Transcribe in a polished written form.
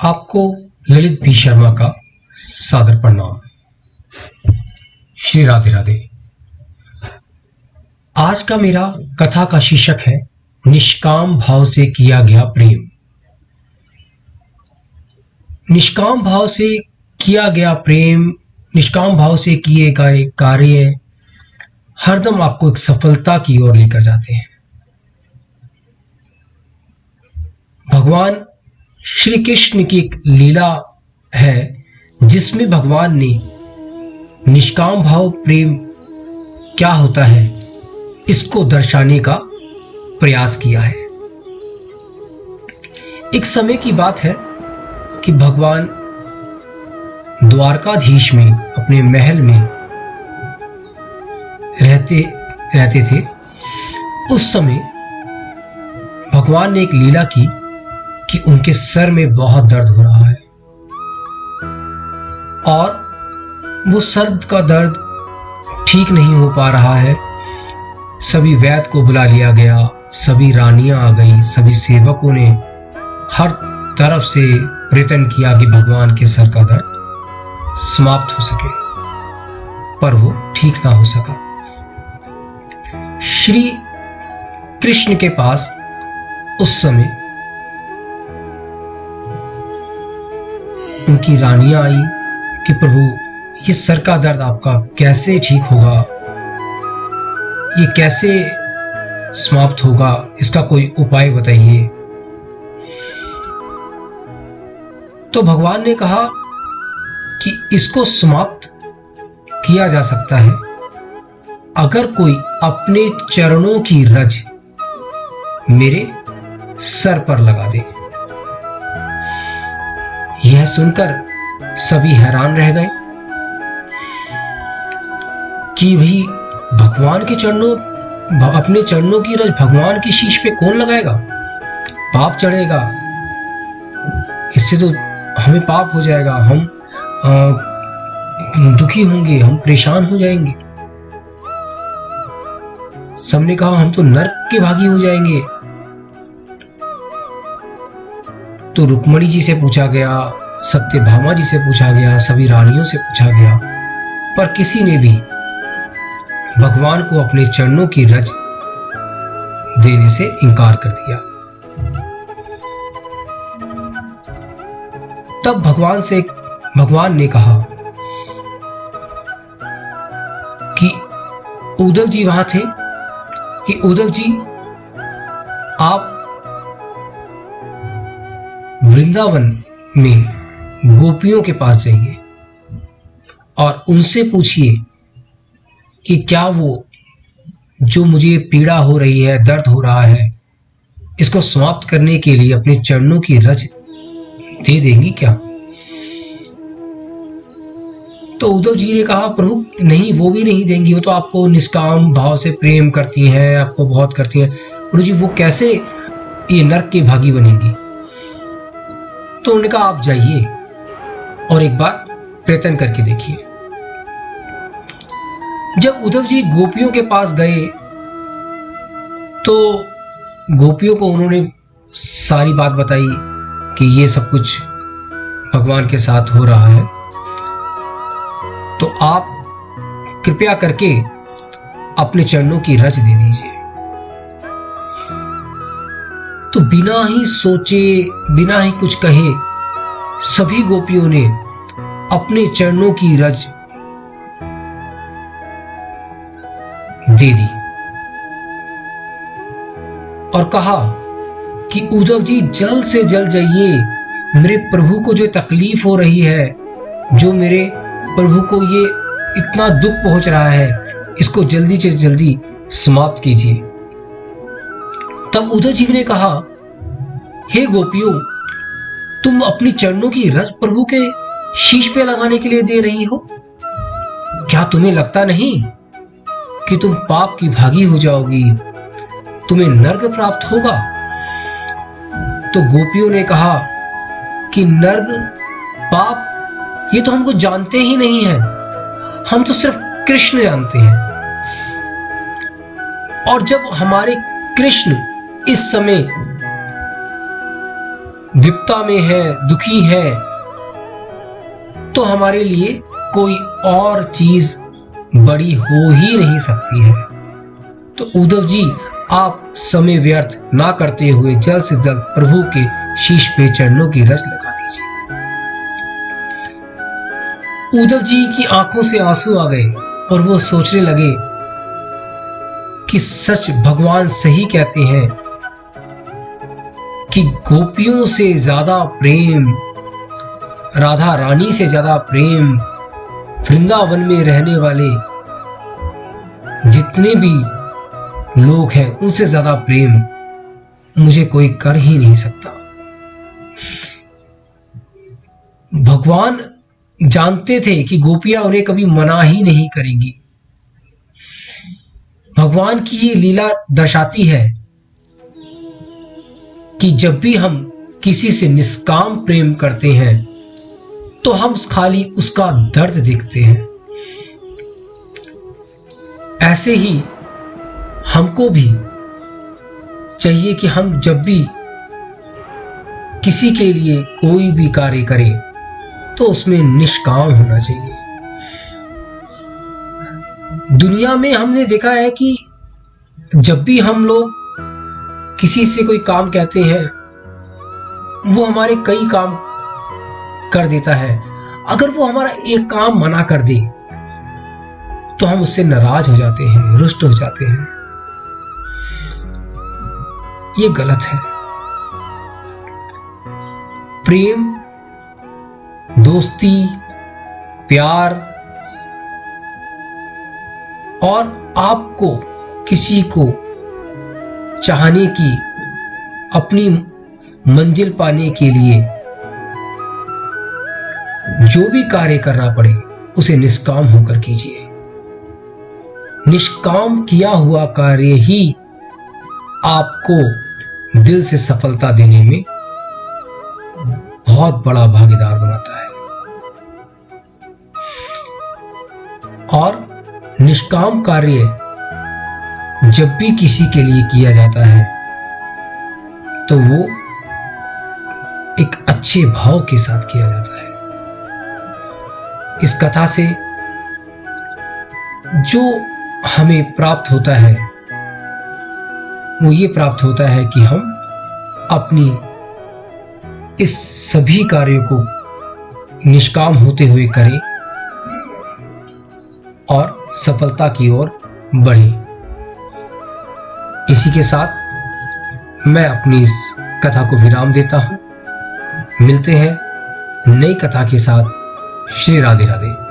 आपको ललित बी शर्मा का सादर प्रणाम। श्री राधे राधे। आज का मेरा कथा का शीर्षक है निष्काम भाव से किया गया प्रेम। निष्काम भाव से किया गया प्रेम, निष्काम भाव से किए गए कार्य हरदम आपको एक सफलता की ओर लेकर जाते हैं। भगवान श्री कृष्ण की एक लीला है जिसमें भगवान ने निष्काम भाव प्रेम क्या होता है इसको दर्शाने का प्रयास किया है। एक समय की बात है कि भगवान द्वारकाधीश में अपने महल में रहते थे। उस समय भगवान ने एक लीला की कि उनके सर में बहुत दर्द हो रहा है और वो सर का दर्द ठीक नहीं हो पा रहा है। सभी वैद्य को बुला लिया गया, सभी रानियां आ गई, सभी सेवकों ने हर तरफ से प्रयत्न किया कि भगवान के सर का दर्द समाप्त हो सके, पर वो ठीक ना हो सका। श्री कृष्ण के पास उस समय उनकी रानियां आई कि प्रभु ये सर का दर्द आपका कैसे ठीक होगा, ये कैसे समाप्त होगा, इसका कोई उपाय बताइए। तो भगवान ने कहा कि इसको समाप्त किया जा सकता है अगर कोई अपने चरणों की रज मेरे सर पर लगा दे। यह सुनकर सभी हैरान रह गए कि भाई भगवान के अपने चरणों की रज भगवान की शीश पे कौन लगाएगा, पाप चढ़ेगा, इससे तो हमें पाप हो जाएगा, हम दुखी होंगे, हम परेशान हो जाएंगे। सबने कहा हम तो नरक के भागी हो जाएंगे। तो रुक्मणी जी से पूछा गया, सत्यभामा जी से पूछा गया, सभी रानियों से पूछा गया, पर किसी ने भी भगवान को अपने चरणों की रज देने से इनकार कर दिया। तब भगवान ने कहा कि उद्धव जी वहां थे कि उद्धव जी आप वृंदावन में गोपियों के पास जाइए और उनसे पूछिए कि क्या वो जो मुझे पीड़ा हो रही है, दर्द हो रहा है, इसको समाप्त करने के लिए अपने चरणों की रज दे देंगी क्या। तो उद्धव जी ने कहा प्रभु नहीं, वो भी नहीं देंगी, वो तो आपको निष्काम भाव से प्रेम करती हैं, आपको बहुत करती हैं, प्रभु जी वो कैसे ये नरक की भागी बनेंगी। तो उन्होंने कहा आप जाइए और एक बार प्रयत्न करके देखिए। जब उद्धव जी गोपियों के पास गए तो गोपियों को उन्होंने सारी बात बताई कि ये सब कुछ भगवान के साथ हो रहा है, तो आप कृपया करके अपने चरणों की रज दे दीजिए। तो बिना ही सोचे, बिना ही कुछ कहे सभी गोपियों ने अपने चरणों की रज दे दी और कहा कि उद्धव जी जल्द से जल्द जाइए, मेरे प्रभु को जो तकलीफ हो रही है, जो मेरे प्रभु को ये इतना दुख पहुंच रहा है, इसको जल्दी से जल्दी समाप्त कीजिए। तब उद्धव जी ने कहा हे गोपियों, तुम अपनी चरणों की रज प्रभु के शीश पे लगाने के लिए दे रही हो, क्या तुम्हें लगता नहीं कि तुम पाप की भागी हो जाओगी, तुम्हें नर्क प्राप्त होगा। तो गोपियों ने कहा कि नर्क पाप ये तो हमको जानते ही नहीं है, हम तो सिर्फ कृष्ण जानते हैं। और जब हमारे कृष्ण इस समय विपदा में है, दुखी है, तो हमारे लिए कोई और चीज बड़ी हो ही नहीं सकती है। तो उद्धव जी, आप समय व्यर्थ ना करते हुए जल्द से जल्द प्रभु के शीश पे चरणों की रज लगा दीजिए। उद्धव जी की आंखों से आंसू आ गए और वो सोचने लगे कि सच भगवान सही कहते हैं कि गोपियों से ज्यादा प्रेम, राधा रानी से ज्यादा प्रेम, वृंदावन में रहने वाले जितने भी लोग हैं उनसे ज्यादा प्रेम मुझे कोई कर ही नहीं सकता। भगवान जानते थे कि गोपियां उन्हें कभी मना ही नहीं करेंगी। भगवान की ये लीला दर्शाती है कि जब भी हम किसी से निष्काम प्रेम करते हैं तो हम खाली उसका दर्द देखते हैं। ऐसे ही हमको भी चाहिए कि हम जब भी किसी के लिए कोई भी कार्य करें तो उसमें निष्काम होना चाहिए। दुनिया में हमने देखा है कि जब भी हम लोग किसी से कोई काम कहते हैं वो हमारे कई काम कर देता है। अगर वो हमारा एक काम मना कर दे तो हम उससे नाराज हो जाते हैं, रुष्ट हो जाते हैं। ये गलत है। प्रेम, दोस्ती, प्यार और आपको किसी को चाहने की, अपनी मंजिल पाने के लिए जो भी कार्य करना पड़े उसे निष्काम होकर कीजिए। निष्काम किया हुआ कार्य ही आपको दिल से सफलता देने में बहुत बड़ा भागीदार बनाता है। और निष्काम कार्य जब भी किसी के लिए किया जाता है तो वो एक अच्छे भाव के साथ किया जाता है। इस कथा से जो हमें प्राप्त होता है वो ये प्राप्त होता है कि हम अपनी इस सभी कार्यों को निष्काम होते हुए करें और सफलता की ओर बढ़ें। इसी के साथ मैं अपनी इस कथा को विराम देता हूं। मिलते हैं नई कथा के साथ। श्री राधे राधे।